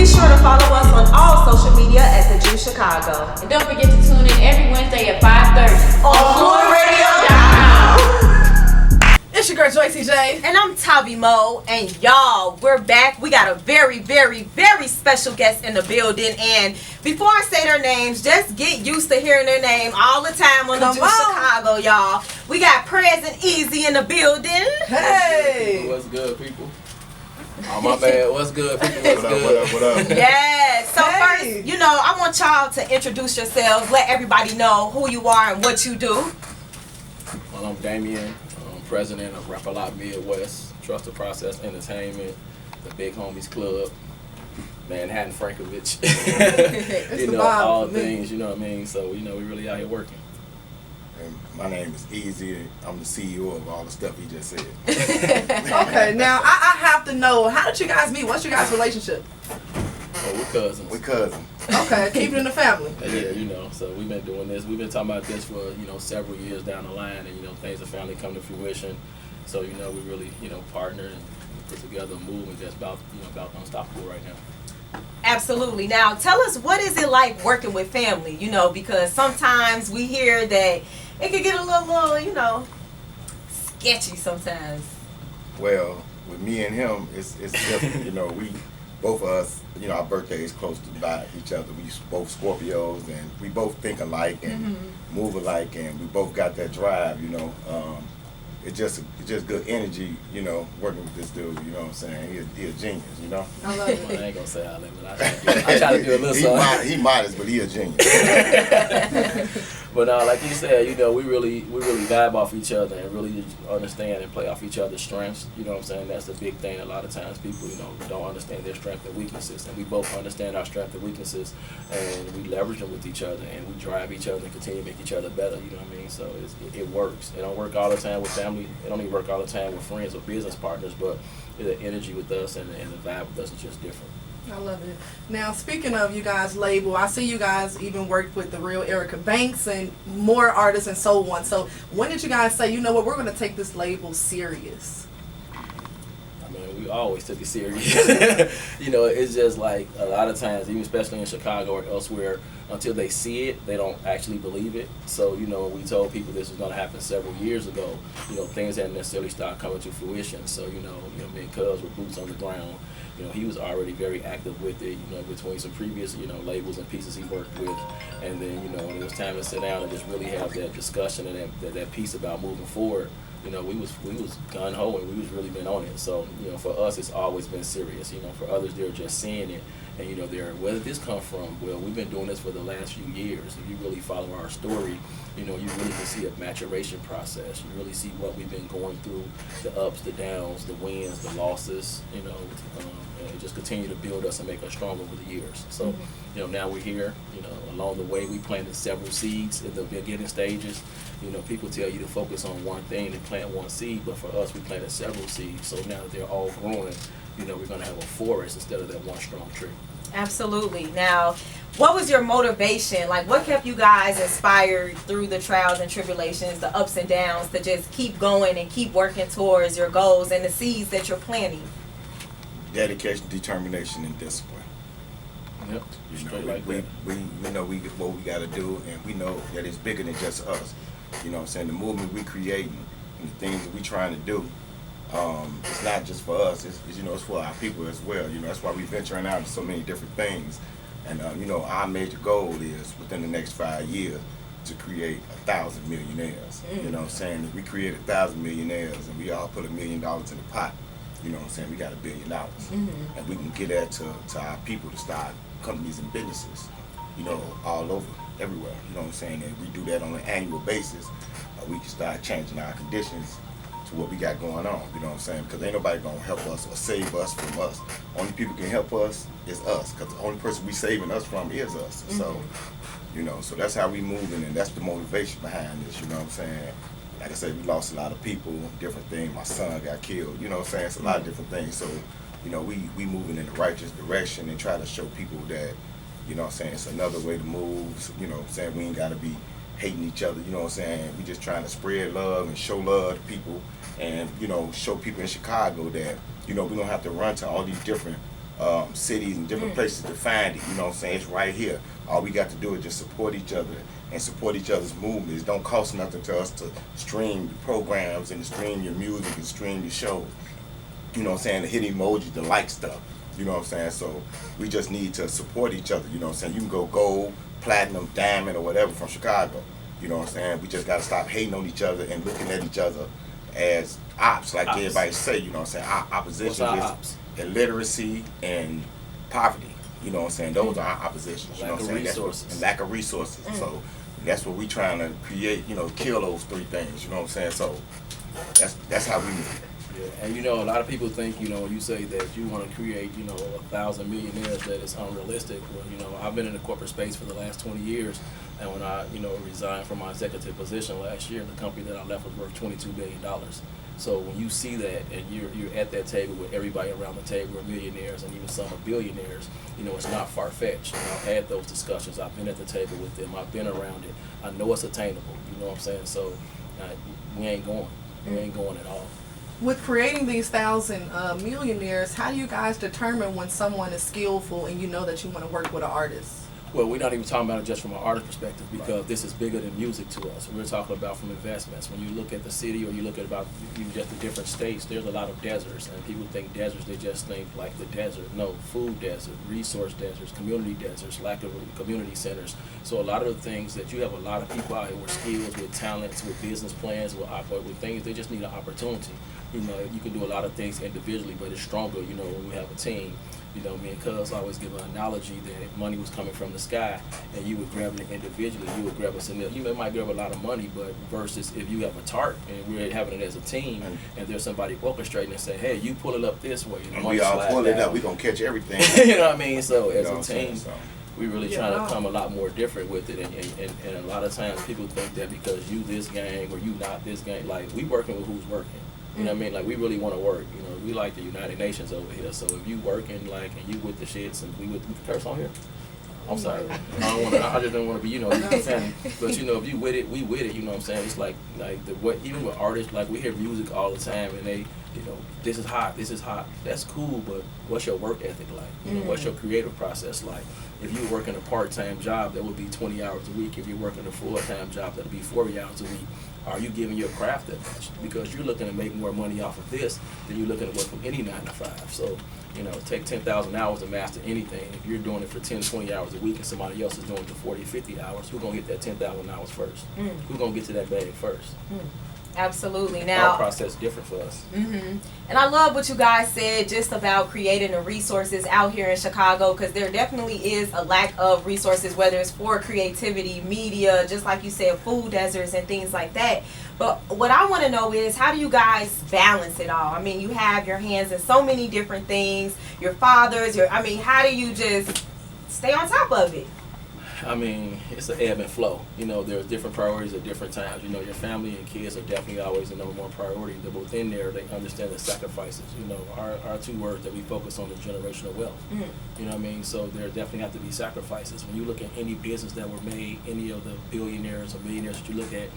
sure to follow us on all social media at The Juice Chicago. And don't forget to tune in every Wednesday at 5:30 on FluentRadio.com. It's your girl Joycey J. And I'm Tavi Mo. And y'all, we're back. We got a very, very, very special guest in the building. And before I say their names, just get used to hearing their name all the time on The Juice Chicago, y'all. We got Prez and Easy in the building. Hey! What's good, people? Oh, my bad. What's good, people? What's good? What up? Yes. So first, I want y'all to introduce yourselves. Let everybody know who you are and what you do. Well, I'm Damien. President of Rap A Lot Midwest, Trust the Process Entertainment, the Big Homies Club, Manhattan Frankovich. All things, you know what I mean? So, we really out here working. And my name is Easy. I'm the CEO of all the stuff he just said. Okay, now I have to know, how did you guys meet? What's your guys' relationship? Oh, we're cousins. We're cousins. Okay, keep it in the family. Yeah, so we've been doing this. We've been talking about this for, several years down the line, and, things have finally come to fruition. So, we really, partnered and put together a move, and just about unstoppable right now. Absolutely. Now, tell us, what is it like working with family? Because sometimes we hear that it can get a little, sketchy sometimes. Well, with me and him, it's different. We both of us, our birthdays close to by each other. We both Scorpios, and we both think alike and move alike, and we both got that drive. It's just good energy, working with this dude. You know what I'm saying? He a genius. I love it. Well, I ain't gonna say all that, but I try to do a little something. He modest, but he a genius. But like you said, we really vibe off each other and really understand and play off each other's strengths. You know what I'm saying? That's the big thing. A lot of times people, don't understand their strengths and weaknesses, and we both understand our strengths and weaknesses, and we leverage them with each other, and we drive each other and continue to make each other better. You know what I mean? So it works. It don't work all the time with family. It don't even work all the time with friends or business partners. But the energy with us and the vibe with us is just different. I love it. Now, speaking of you guys' label, I see you guys even worked with the real Erica Banks and more artists and so on. So when did you guys say, you know what, we're going to take this label serious? I mean, we always took it serious. It's just like a lot of times, even especially in Chicago or elsewhere, until they see it, they don't actually believe it. So, we told people this was going to happen several years ago. Things hadn't necessarily started coming to fruition. So, me and Cuz with boots on the ground. He was already very active with it, between some previous, labels and pieces he worked with. And then, when it was time to sit down and just really have that discussion and that piece about moving forward, we was gun-ho and we was really been on it. So, for us, it's always been serious. For others, they're just seeing it. And, where did this come from? Well, we've been doing this for the last few years. If you really follow our story, you really can see a maturation process. You really see what we've been going through, the ups, the downs, the wins, the losses, and it just continue to build us and make us stronger over the years. So, now we're here. Along the way, we planted several seeds in the beginning stages. People tell you to focus on one thing and plant one seed, but for us, we planted several seeds. So now that they're all growing, we're going to have a forest instead of that one strong tree. Absolutely. Now, what was your motivation? Like, what kept you guys inspired through the trials and tribulations, the ups and downs, to just keep going and keep working towards your goals and the seeds that you're planting? Dedication, determination, and discipline. Yep. We know what we got to do, and we know that it's bigger than just us. You know what I'm saying? The movement we creating and the things that we trying to do, it's not just for us. It's for our people as well. That's why we venturing out into so many different things. And our major goal is within the next 5 years to create 1,000 millionaires. You know what I'm saying? If we create 1,000 millionaires and we all put $1 million in the pot, you know what I'm saying, we got $1 billion. And we can get that to our people to start companies and businesses, all over, everywhere. You know what I'm saying? And we do that on an annual basis. We can start changing our conditions to what we got going on, you know what I'm saying? Because ain't nobody gonna help us or save us from us. Only people can help us is us, because the only person we saving us from is us. So, so that's how we moving, and that's the motivation behind this, you know what I'm saying? Like I said, we lost a lot of people, different things. My son got killed, you know what I'm saying? It's a lot of different things. So, we moving in the righteous direction and try to show people that, you know what I'm saying, it's another way to move, you know what I'm saying? We ain't gotta be hating each other, you know what I'm saying? We just trying to spread love and show love to people, and show people in Chicago that we don't have to run to all these different cities and different places to find it. You know what I'm saying? It's right here. All we got to do is just support each other and support each other's movements. It don't cost nothing to us to stream the programs and to stream your music and stream your shows. You know what I'm saying? To hit emojis, to like stuff. You know what I'm saying? So we just need to support each other. You know what I'm saying? You can go gold, platinum, diamond, or whatever from Chicago. You know what I'm saying? We just got to stop hating on each other and looking at each other as ops, like ops. Everybody say. You know what I'm saying? Our opposition is illiteracy and poverty. You know what I'm saying? Those are our oppositions. You know what I'm saying? Resources. And lack of resources. So that's what we trying to create. You know, kill those three things. You know what I'm saying? So that's how we move. Yeah, and you know, a lot of people think, you know, when you say that you want to create, you know, 1,000 millionaires, that it's unrealistic. Well, you know, I've been in the corporate space for the last 20 years, and when I, you know, resigned from my executive position last year, the company that I left was worth $22 billion. So when you see that, and you're at that table with everybody around the table are millionaires, and even some are billionaires, you know, it's not far-fetched. You know, I've had those discussions. I've been at the table with them. I've been around it. I know it's attainable. You know what I'm saying? So we ain't going. We ain't going at all. With creating these 1,000 millionaires, how do you guys determine when someone is skillful and you know that you want to work with an artist? Well, we're not even talking about it just from an artist perspective, because this is bigger than music to us. We're talking about from investments. When you look at the city, or you look at about even just the different states, there's a lot of deserts, and people think deserts, they just think like the desert. No, food desert, resource deserts, community deserts, lack of community centers. So a lot of the things that you have a lot of people out here with skills, with talents, with business plans, with things, they just need an opportunity. You know, you can do a lot of things individually, but it's stronger, you know, when we have a team. You know, me and Cuz always give an analogy that if money was coming from the sky and you would grab it individually, you would grab a significant, you might grab a lot of money, but versus if you have a tarp and we're having it as a team and there's somebody orchestrating and say, hey, you pull it up this way. And we all pull it up, we're going to catch everything. You know what I mean? So as a team, we really trying to come a lot more different with it, and a lot of times people think that because you this gang or you not this gang, like we working with who's working. You know what I mean? Like, we really want to work. You know, we like the United Nations over here. So if you working, like, and you with the shits, and we curse on here? I'm sorry. I just don't want to be, you know, offending. But, you know, if you with it, we with it. You know what I'm saying? It's like even with artists, like, we hear music all the time, and they, you know, this is hot, this is hot. That's cool, but what's your work ethic like? You know, what's your creative process like? If you're working a part-time job, that would be 20 hours a week. If you're working a full-time job, that would be 40 hours a week. Are you giving your craft that much? Because you're looking to make more money off of this than you're looking to work from any 9 to 5. So, you know, take 10,000 hours to master anything. If you're doing it for 10, 20 hours a week and somebody else is doing it for 40, 50 hours, who's going to get that 10,000 hours first? Who's going to get to that bag first? Absolutely. Now, our process is different for us. And I love what you guys said just about creating the resources out here in Chicago, because there definitely is a lack of resources, whether it's for creativity, media, just like you said, food deserts and things like that. But what I want to know is, how do you guys balance it all? I mean, you have your hands in so many different things, your fathers, how do you just stay on top of it? I mean, it's an ebb and flow. You know, there's different priorities at different times. You know, your family and kids are definitely always the number one priority. But within there, they understand the sacrifices. You know, our 2 words that we focus on is generational wealth. You know what I mean? So there definitely have to be sacrifices. When you look at any business that were made, any of the billionaires or millionaires that you look at,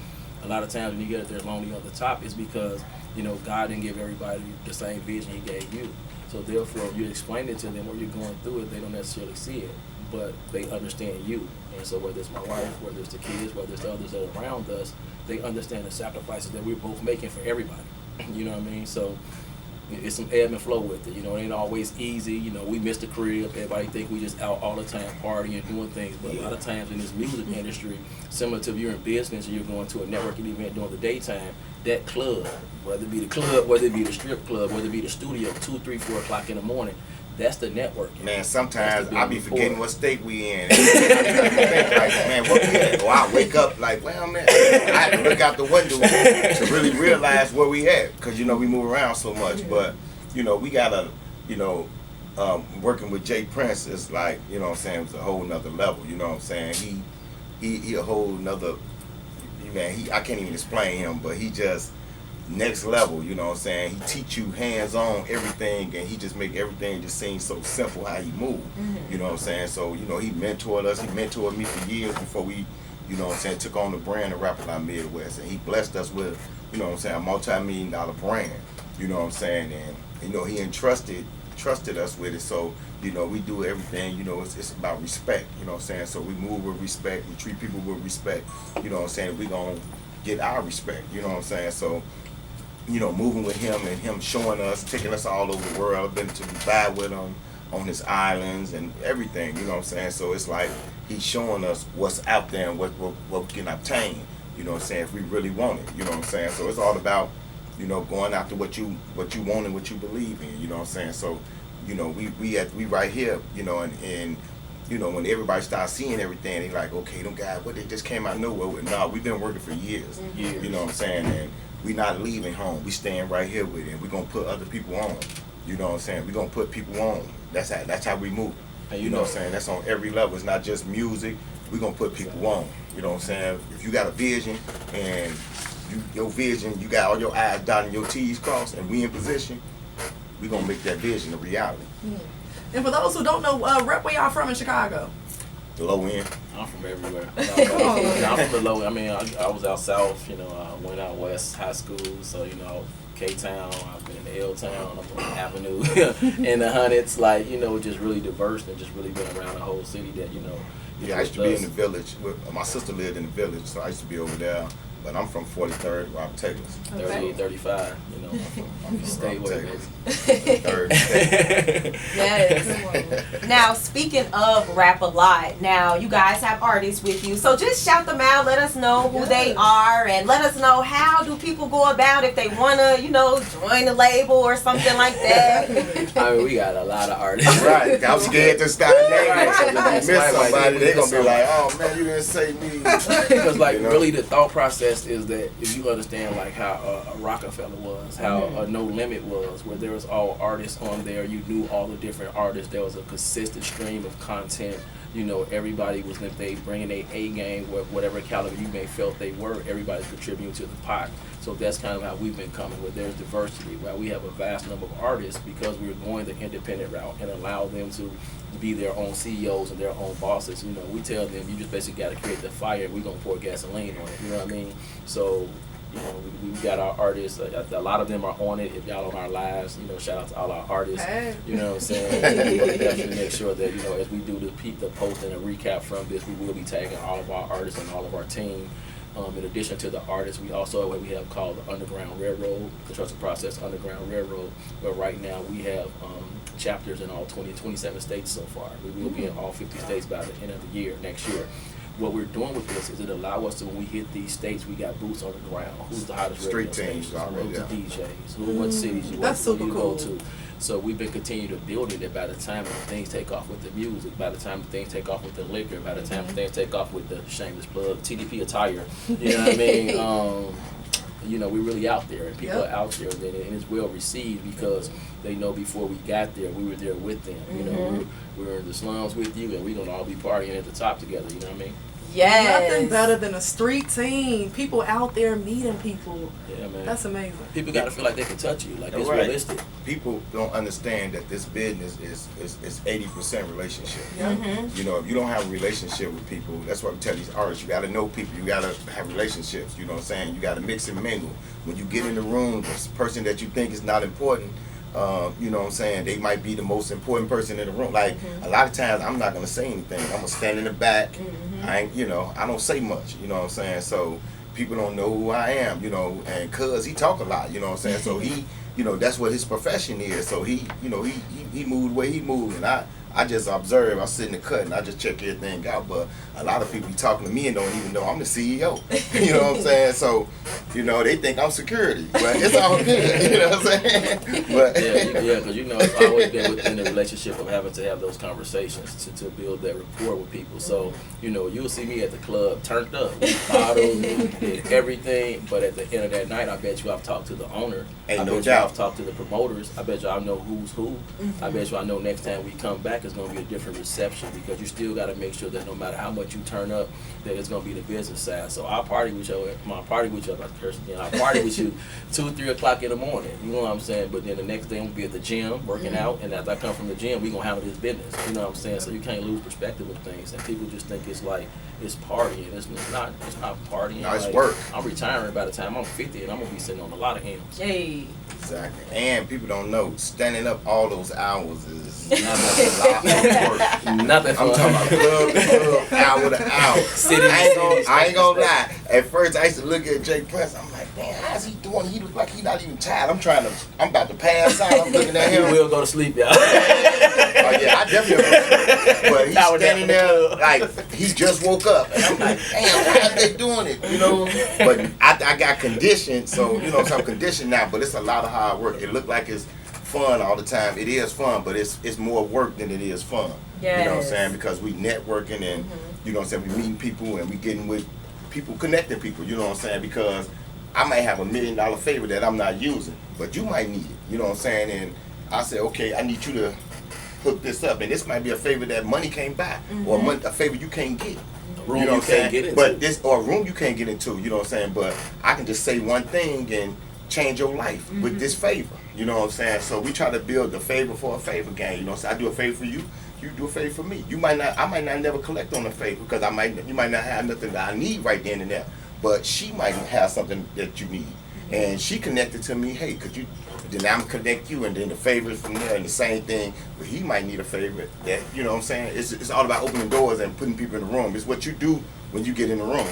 a lot of times when you get it, they're lonely on the top, is because, you know, God didn't give everybody the same vision He gave you. So therefore, you explain it to them or you're going through it, they don't necessarily see it, but they understand you. And so whether it's my wife, whether it's the kids, whether it's the others that are around us, they understand the sacrifices that we're both making for everybody. You know what I mean? So it's some ebb and flow with it. You know, it ain't always easy. You know, we miss the crib. Everybody think we just out all the time partying and doing things. But a lot of times in this music industry, similar to if you're in business and you're going to a networking event during the daytime, that club, whether it be the club, whether it be the strip club, whether it be the studio, 2, 3, 4 o'clock in the morning, that's the networking. Man, sometimes I be forgetting what state we in. Man, what we at? Or I wake up like, well, man, I have to look out the window to really realize where we at. Because, you know, we move around so much. But, you know, we got to, you know, working with Jay Prince is like, you know what I'm saying, it's a whole nother level. You know what I'm saying? He a whole nother, man, I can't even explain him, but he just next level, you know what I'm saying? He teach you hands-on everything, and he just make everything just seem so simple how he move. You know what I'm saying? So, you know, he mentored us. He mentored me for years before we, you know what I'm saying, took on the brand of Rapper Line Midwest. And he blessed us with, you know what I'm saying, a multi-million-dollar brand. You know what I'm saying? And, you know, he entrusted trusted us with it. So, you know, we do everything, you know, it's about respect, you know what I'm saying? So we move with respect, we treat people with respect, you know what I'm saying? We gonna get our respect, you know what I'm saying? So, you know, moving with him and him showing us, taking us all over the world. I've been to Dubai with him, on his islands and everything, you know what I'm saying? So it's like he's showing us what's out there and what we can obtain, you know what I'm saying, if we really want it, you know what I'm saying? So it's all about, you know, going after what you want and what you believe in, you know what I'm saying? So, you know, we right here, you know, and you know, when everybody starts seeing everything, they like, okay, them guys, what, they just came out of nowhere with? No, we've been working for years, you know what I'm saying? And we not leaving home. We staying right here with it. And we're gonna put other people on. You know what I'm saying? We're gonna put people on. That's how we move. And you know what I'm saying? That's on every level. It's not just music. We're gonna put people on. You know what I'm saying? If you got a vision and your vision, you got all your I's dotted and your T's crossed, and we in position, we're gonna make that vision a reality. And for those who don't know, rep where y'all from in Chicago? The low end. I'm from everywhere. I'm from the low. I mean, I was out south. You know, I went out west high school. So you know, K-Town. I've been in L-Town. I'm on Avenue in the hundreds. Like you know, just really diverse and just really been around the whole city. That you know. Yeah, I used to be in the village. My sister lived in the village, so I used to be over there. But I'm from 43rd, Robert Taylor's. 38, 35, you know. I'm from Stay Robert away, Taylor's. Yes. Now, speaking of Rap a Lot, now you guys have artists with you, so just shout them out. Let us know who they are, and let us know how do people go about if they wanna, you know, join the label or something like that. I mean, we got a lot of artists. Right. I'm scared to start naming. Right. So if you miss Right, somebody, they're gonna be somebody. like, "Oh man, you didn't say me." Because like You know? really the thought process is that if you understand like how a Rockefeller was, how a No Limit was, where there was all artists on there, you knew all the different artists, there was a consistent stream of content, you know, everybody was, if they bringing their A game, whatever caliber you may felt they were, everybody's contributing to the pot. So that's kind of how we've been coming, where there's diversity, where we have a vast number of artists because we're going the independent route and allow them to be their own CEOs and their own bosses. You know, we tell them you just basically got to create the fire. We're gonna pour gasoline on it. You know what I mean? So, you know, we got our artists. A lot of them are on it. If y'all on our lives, you know, shout out to all our artists. Hey. You know what I'm saying? We want to definitely make sure that you know as we do the post and a recap from this, we will be tagging all of our artists and all of our team. In addition to the artists, we also what we have called the Underground Railroad, Construction Process Underground Railroad, where right now we have chapters in all 27 states so far. We will be in all 50 states by the end of the year, next year. What we're doing with this is it allow us to, when we hit these states, we got boots on the ground. Who's the hottest radio Street teams, stations? already, Who's the yeah. DJs? What cities you That's want super to go cool. to? So we've been continuing to build it that by the time that things take off with the music, by the time things take off with the liquor, by the time things take off with the shameless plug, TVP Attire, you know what I mean? You know, we're really out there, and people are out there, and it's well received because they know before we got there, we were there with them. You know, we were in the slums with you, and we're gonna all be partying at the top together. You know what I mean? Yes. Nothing better than a street team. People out there meeting people. Yeah, man. That's amazing. People gotta feel like they can touch you, like it's Right. realistic. People don't understand that this business is 80% relationship. Yeah. You know, if you don't have a relationship with people, that's why we tell these artists, you gotta know people, you gotta have relationships, you know what I'm saying? You gotta mix and mingle. When you get in the room, this person that you think is not important, you know what I'm saying, they might be the most important person in the room. Like, a lot of times, I'm not gonna say anything. I'm gonna stand in the back. I ain't, you know, I don't say much, you know what I'm saying? So, people don't know who I am, you know, and cuz he talk a lot, you know what I'm saying? So, he, you know, that's what his profession is. So, he, you know, he moved the way he moved, and I just observe. I sit in the cut and I just check everything out. But a lot of people be talking to me and don't even know I'm the CEO. You know what I'm saying? So, you know, they think I'm security, but it's all good. You know what I'm saying? But Yeah, because you know it's always been within the relationship of having to have those conversations to build that rapport with people. So, you know, you'll see me at the club turned up, with bottles, with everything. But at the end of that night, I bet you I've talked to the owner. Ain't I no bet doubt. you I've talked to the promoters. I bet you I know who's who. I bet you I know next time we come back, back, it's going to be a different reception because you still got to make sure that no matter how much you turn up, that it's going to be the business side. So I'll party with you, I'll party with you 2, 3 o'clock in the morning. You know what I'm saying? But then the next day we'll be at the gym working out, and as I come from the gym, we gonna handle this business. You know what I'm saying? So you can't lose perspective of things, and people just think it's like it's partying. It's not. It's not partying. No, it's like, work. I'm retiring by the time I'm 50, and I'm gonna be sitting on a lot of M's. Hey. Exactly. And people don't know, standing up all those hours is not a lot of work. Nothing. I'm talking about club to club, hour to hour. I ain't gonna lie. At first, I used to look at Jay Prez. I'm like, man, how's he doing? He look like he's not even tired. I'm about to pass out. I'm looking at You him. will go to sleep, y'all. Oh yeah, I definitely will. But he's standing there like he just woke up. And I'm like, damn, how they doing it? You know? But I got conditioned, so you know, so I'm conditioned now, but it's a lot of hard work. It look like it's fun all the time. It is fun, but it's more work than it is fun. Yes. You know what I'm saying? Because we networking and you know what I'm saying, we meeting people and we getting with people, connecting people, you know what I'm saying? Because I might have $1 million favor that I'm not using, but you might need it, you know what I'm saying? And I say, okay, I need you to hook this up, and this might be a favor that money can't buy, or a favor you can't get. A room you know you what I'm can't saying? get into. But this, or a room you can't get into, you know what I'm saying? But I can just say one thing and change your life with this favor, you know what I'm saying? So we try to build the favor for a favor game, you know, so I do a favor for you, you do a favor for me. I might not never collect on a favor because you might not have nothing that I need right then and there, but she might have something that you need. And she connected to me, hey, could you, then I'm connect you, and then the favors from there, and the same thing, but he might need a favor that, you know what I'm saying? It's all about opening doors and putting people in the room. It's what you do when you get in the room.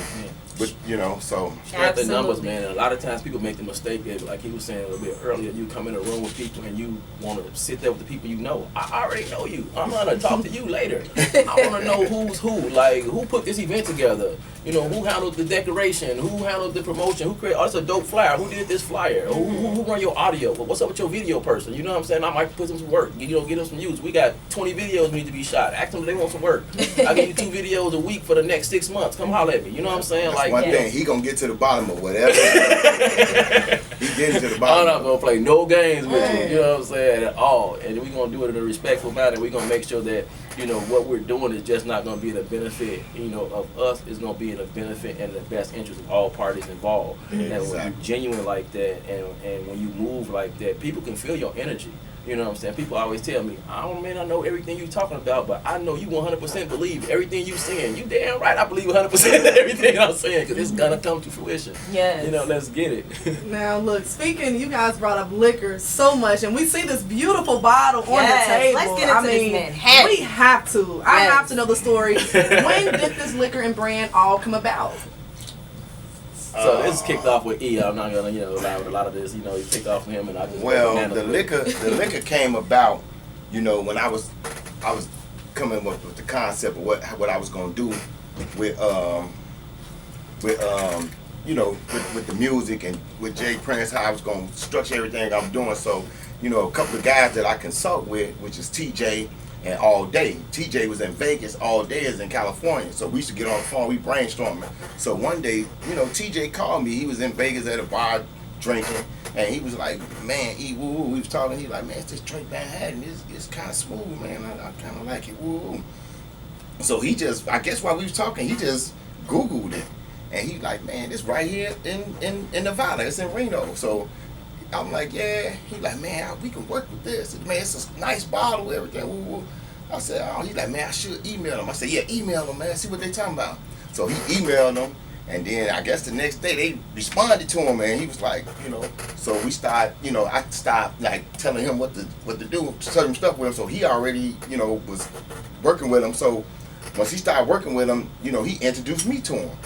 But, you know, so. Spread the numbers, man. And a lot of times people make the mistake that, like he was saying a little bit earlier, you come in a room with people and you want to sit there with the people you know. I already know you. I'm going to talk to you later. I want to know who's who. Like, who put this event together? You know, who handled the decoration? Who handled the promotion? Who created, oh, that's a dope flyer. Who did this flyer? Who run your audio? What's up with your video person? You know what I'm saying? I might put some work. You know, get them some views. We got 20 videos need to be shot. Ask them if they want some work. I give you 2 videos a week for the next 6 months. Come holler at me. You know what I'm saying? That's like one thing. He gonna get to the bottom of whatever. He getting to the bottom. I'm not gonna play no games with you. You know what I'm saying? At all. And we gonna do it in a respectful manner. We gonna make sure that, you know, what we're doing is just not gonna be the benefit, you know, of us. It's gonna be in the benefit and the best interest of all parties involved. And when you're genuine like that, and when you move like that, people can feel your energy. You know what I'm saying? People always tell me, I know everything you talking about, but I know you 100% believe everything you saying. You damn right, I believe 100% everything I'm saying, because it's gonna come to fruition. Yes. You know, let's get it. Now look, speaking, you guys brought up liquor so much, and we see this beautiful bottle on the table. Let's get into this Manhattan. We have to. I have to know the story. When did this liquor and brand all come about? So this is kicked off with E. I'm not gonna, allow a lot of this. It kicked off with him, and I just the liquor came about, when I was coming up with the concept of what I was gonna do with the music and with Jay Prince, how I was gonna structure everything I'm doing. So, a couple of guys that I consult with, which is TJ and All Day. TJ was in Vegas, All Day is in California. So we used to get on the phone, we brainstorming. So one day, TJ called me. He was in Vegas at a bar drinking, and he was like, man, woo. We was talking, he like, man, it's this drink Manhattan. It's kind of smooth, man. I kind of like it, woo. So he just, I guess while we was talking, he just Googled it. And he like, man, this right here in Nevada. It's in Reno. So I'm like, yeah. He like, man, we can work with this. Man, it's a nice bottle, everything. Woo, woo. I said, oh, he's like, man, I should email him. I said, yeah, email him, man. See what they talking about. So he emailed them, and then I guess the next day they responded to him, and he was like, So we start, I stopped like telling him what to do, certain stuff with him. So he already, was working with him. So once he started working with him, he introduced me to him.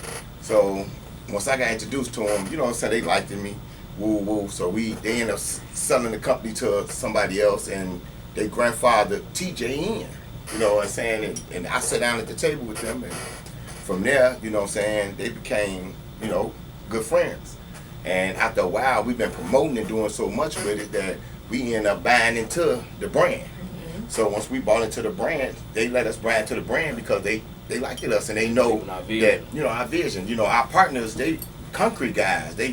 So once I got introduced to him, so they liked me. Woo. So they ended up selling the company to somebody else, and they grandfathered TJ in, you know what I'm saying? And I sat down at the table with them, and from there, they became, good friends. And after a while, we've been promoting and doing so much with it that we ended up buying into the brand. Mm-hmm. So once we bought into the brand, they let us buy into the brand because they liked us, and they know that, our vision. Our partners, they concrete guys. They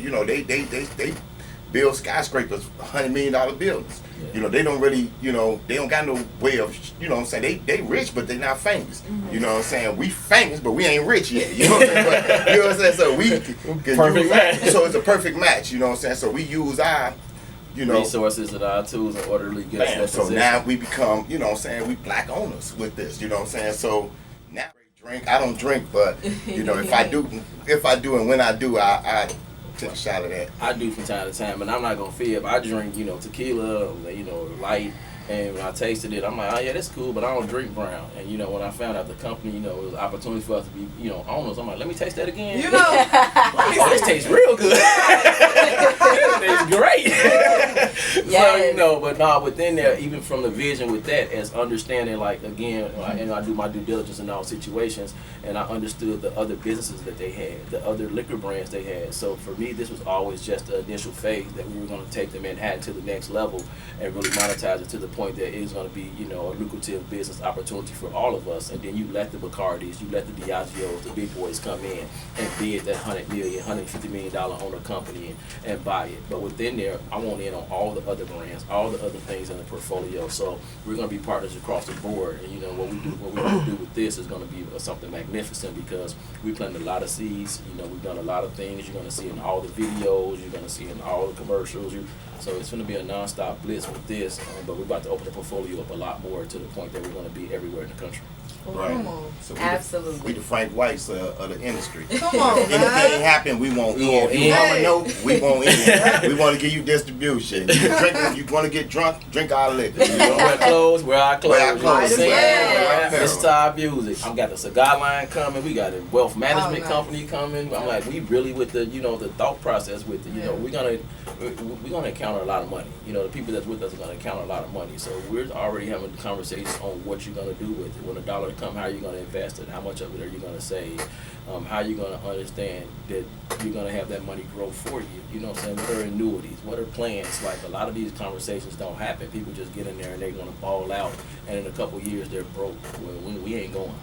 build skyscrapers, $100 million buildings. Yeah. You know, they don't really, you know, they don't got no way of, you know what I'm saying, they rich, but they not famous. You know what I'm saying? We famous, but we ain't rich yet. You know what I'm saying? But, you know what I'm saying? So we can Perfect use match. So it's a perfect match, you know what I'm saying? So we use our, you know, resources and our tools in order to get us bam. that So position. now we become, you know what I'm saying, we black owners with this, you know what I'm saying? So now I don't drink, but you know, if I do and when I do, I take a shot of that. I do from time to time, and I'm not gonna fib. I drink, you know, tequila, you know, light, and when I tasted it, I'm like, oh yeah, that's cool, but I don't drink brown. And you know, when I found out the company, you know, it was an opportunity for us to be, you know, owners, I'm like, let me taste that again. You know, Oh, this tastes real good. This tastes great. So, you know, but no, within there, even from the vision with that, as understanding, like, again, and I do my due diligence in all situations, and I understood the other businesses that they had, the other liquor brands they had. So for me, this was always just the initial phase that we were going to take the Manhattan to the next level and really monetize it to the point that it was going to be, you know, a lucrative business opportunity for all of us. And then you let the Bacardis, you let the Diageos, the big boys come in and bid that $100 million, $150 million owner company and buy it. But within there, I want in on all the other brands, all the other things in the portfolio. So we're going to be partners across the board. And you know what we're going to do with this is going to be something magnificent because we planted a lot of seeds. You know, we've done a lot of things. You're going to see in all the videos. You're going to see in all the commercials. So it's going to be a nonstop blitz with this. But we're about to open the portfolio up a lot more to the point that we're going to be everywhere in the country. Right. Come on. So Absolutely. We the Frank Whites of the industry. Come on, Anything man. happen, we won't We in. won't If you in. want to know, we won't in. We want to give you distribution. You want to get drunk, drink our liquor. You know? Wear clothes, wear our clothes. Wear our You know what I'm clothes. saying? Yeah. Listen to our music. I've got the cigar line coming. We got a wealth management Oh, nice. company coming. I'm like, we really with the, you know, the thought process with it. You know, we're gonna encounter a lot of money. You know, the people that's with us are gonna encounter a lot of money. So we're already having conversations on what you're gonna do with it. When a dollar come, how you're gonna invest it, how much of it are you gonna save, how you're gonna understand that you're gonna have that money grow for you. You know what I'm saying? What are annuities? What are plans? Like a lot of these conversations don't happen. People just get in there and they want to ball out, and in a couple of years they're broke. Well, we ain't going.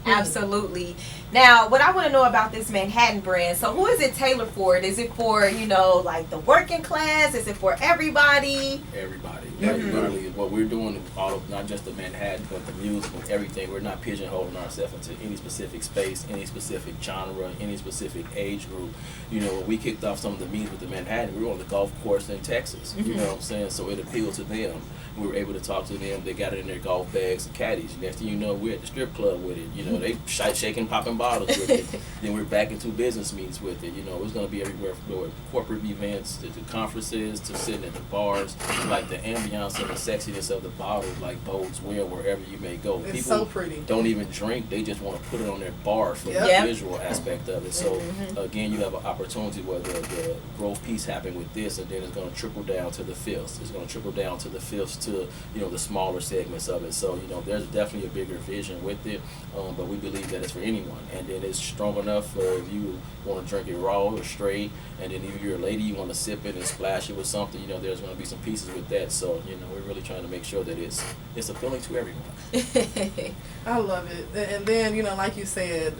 Absolutely. Now, what I want to know about this Manhattan brand, so who is it tailored for? Is it for, you know, like the working class? Is it for everybody? Everybody. Like literally what we're doing, all of not just the Manhattan, but the music and everything. We're not pigeonholing ourselves into any specific space, any specific genre, any specific age group. You know, when we kicked off some of the meetings with the Manhattan, we were on the golf course in Texas. You know what I'm saying? So it appealed to them. We were able to talk to them. They got it in their golf bags and caddies. Next thing you know, we're at the strip club with it. You know, they shaking, popping bottles with it. Then we're back into business meetings with it. You know, it's going to be everywhere from corporate events to conferences to sitting at the bars. Like the ambiance and the sexiness of the bottles, like bodes well wherever you may go. It's People so pretty. don't even drink. They just want to put it on their bar for Yep. the visual aspect of it. So again, you have an opportunity where the growth piece happened with this, and then it's going to trickle down to the fifths. It's going to trickle down to the fifths to, you know, the smaller segments of it. So, you know, there's definitely a bigger vision with it, but we believe that it's for anyone. And then it's strong enough for if you want to drink it raw or straight, and then if you're a lady, you want to sip it and splash it with something, you know, there's going to be some pieces with that. So, you know, we're really trying to make sure that it's appealing to everyone. I love it. And then, you know, like you said,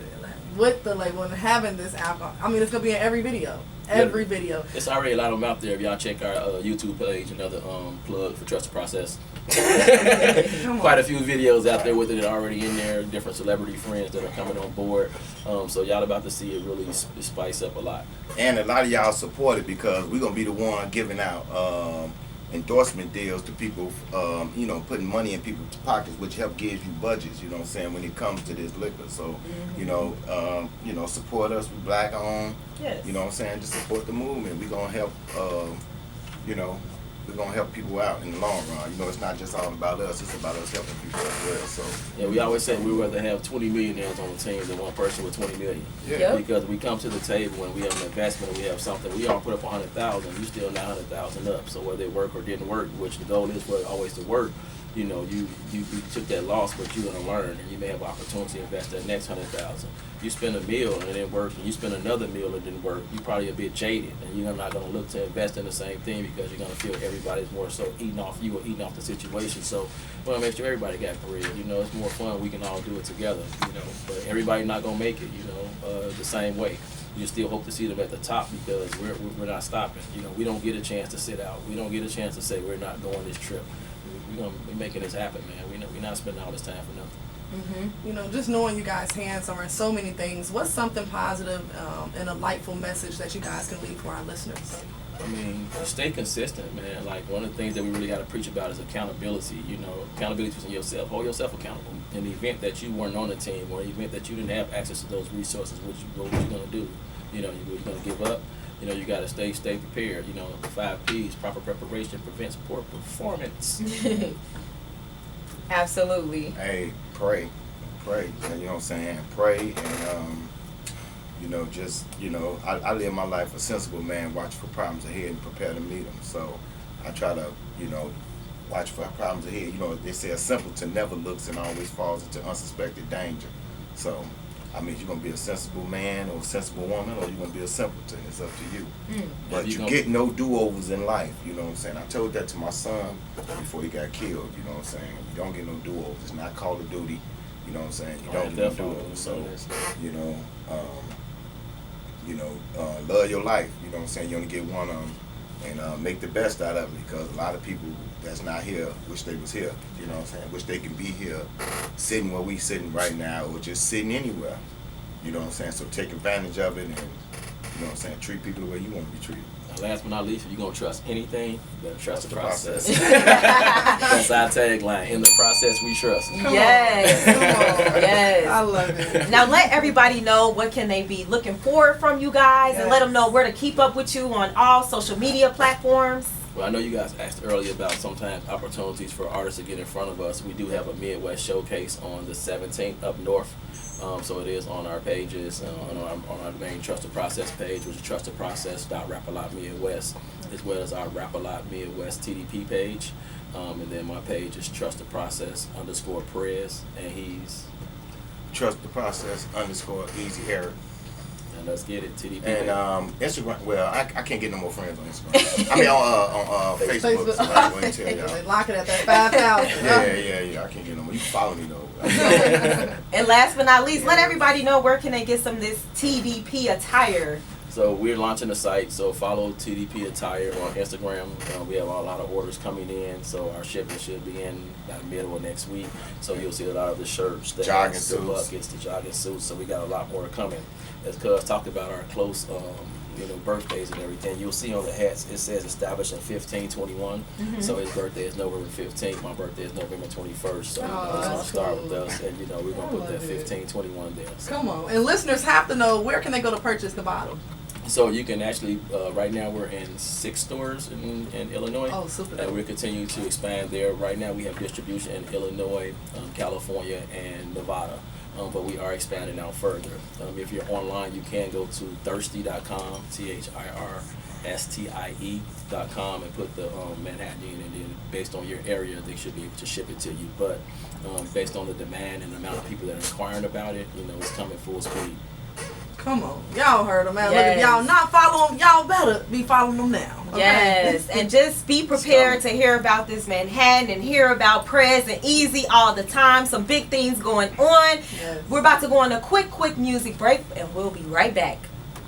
with the label and having this alcohol, I mean, it's going to be in every video. Every video. It's already a lot of them out there. If y'all check our YouTube page, another plug for Trust the Process. Quite a few videos out there with it already in there. Different celebrity friends that are coming on board. So y'all about to see it really spice up a lot. And a lot of y'all support it because we're gonna be the one giving out endorsement deals to people, you know, putting money in people's pockets, which help gives you budgets, you know what I'm saying, when it comes to this liquor. So, you know, support us, we black owned. Yes. You know what I'm saying? Just support the movement. We're gonna help you know, we're gonna help people out in the long run. You know, it's not just all about us, it's about us helping people as well. So Yeah, we always say we'd rather have 20 millionaires on the team than one person with 20 million. yeah. Yep. Because we come to the table and we have an investment, we have something, we all put up 100,000, you still 900,000 up. So whether it worked or didn't work, which the goal is for it always to work, you know, you took that loss, but you're gonna learn, and you may have an opportunity to invest that next 100,000. you spend a meal and it didn't work, and you spend another meal and it didn't work, you're probably a bit jaded, and you're not going to look to invest in the same thing because you're going to feel everybody's more so eating off you or eating off the situation. So we want to make sure everybody got bread. You know, it's more fun. We can all do it together. You know, but everybody not going to make it. You know, the same way. You still hope to see them at the top because we're not stopping. You know, we don't get a chance to sit out. We don't get a chance to say we're not going this trip. We're gonna be making this happen, man. We're not spending all this time for nothing. Mm-hmm. You know, just knowing you guys' hands are in so many things. What's something positive and a lightful message that you guys can leave for our listeners? I mean, stay consistent, man. Like, one of the things that we really got to preach about is accountability. You know, accountability to yourself. Hold yourself accountable. In the event that you weren't on the team, or the event that you didn't have access to those resources, what you going to do? You know, you're going to give up. You know, you got to stay prepared. You know, the 5 P's, proper preparation prevents poor performance. Absolutely. Hey, pray. You know what I'm saying? Pray and, you know, just, you know, I live my life a sensible man, watch for problems ahead and prepare to meet them. So I try to, you know, watch for problems ahead. You know, they say a simpleton never looks and always falls into unsuspected danger. So, I mean, you're going to be a sensible man or a sensible woman, or you're going to be a simpleton. It's up to you. But you get no do-overs in life, you know what I'm saying? I told that to my son before he got killed, you know what I'm saying? You don't get no do-overs. It's not Call of Duty, you know what I'm saying? You don't get no do-overs. So, you know, love your life, you know what I'm saying? You only get one of them, and make the best out of it, because a lot of people that's not here wish they was here, you know what I'm saying? Wish they could be here sitting where we sitting right now, or just sitting anywhere, you know what I'm saying? So take advantage of it, and, you know what I'm saying, treat people the way you want to be treated. Last but not least, if you're going to trust anything, you better trust the process. That's our tagline. In the process, we trust. Yes. Yes. I love it. Now let everybody know what can they be looking for from you guys, and let them know where to keep up with you on all social media platforms. Well, I know you guys asked earlier about sometimes opportunities for artists to get in front of us. We do have a Midwest showcase on the 17th up north. So it is on our pages, on our main Trust the Process page, which is trusttheprocess.rap-a-lot-midwest, as well as our Rap-a-lot Midwest TDP page. And then my page is trusttheprocess_Prez, and he's Trust the Process _Easy Eric. And let's get it, TDP. And Instagram, well, I can't get no more friends on Instagram. I mean, on Facebook. So I wouldn't tell y'all. They lock it at that 5,000. Yeah. I can't get no more. You can follow me though. And last but not least, let everybody know where can they get some of this TVP attire. So we're launching the site, so follow TDP Attire on Instagram. We have a lot of orders coming in, so our shipping should be in by the middle of next week. So you'll see a lot of the shirts, the jogging the suits, buckets, the jogging suits. So we got a lot more coming. As Cuz talked about our close, birthdays and everything. You'll see on the hats it says established in 1521. So his birthday is November 15th. My birthday is November 21st. So it's gonna start with us, and we're gonna put that 1521 there. So. Come on, and listeners have to know, where can they go to purchase the bottle? So you can actually, right now we're in 6 stores in Illinois. Oh, super. And we're continuing to expand there. Right now we have distribution in Illinois, California, and Nevada. But we are expanding out further. If you're online, you can go to thirsty.com, THIRSTIE.com, and put the Manhattan in, and then based on your area, they should be able to ship it to you. But based on the demand and the amount of people that are inquiring about it, it's coming full speed. Come on, y'all heard them, man. Yes. Look, if y'all not following, y'all better be following them now. Okay? Yes, and just be prepared to hear about this Manhattan and hear about Prez and Easy all the time. Some big things going on. Yes. We're about to go on a quick music break, and we'll be right back.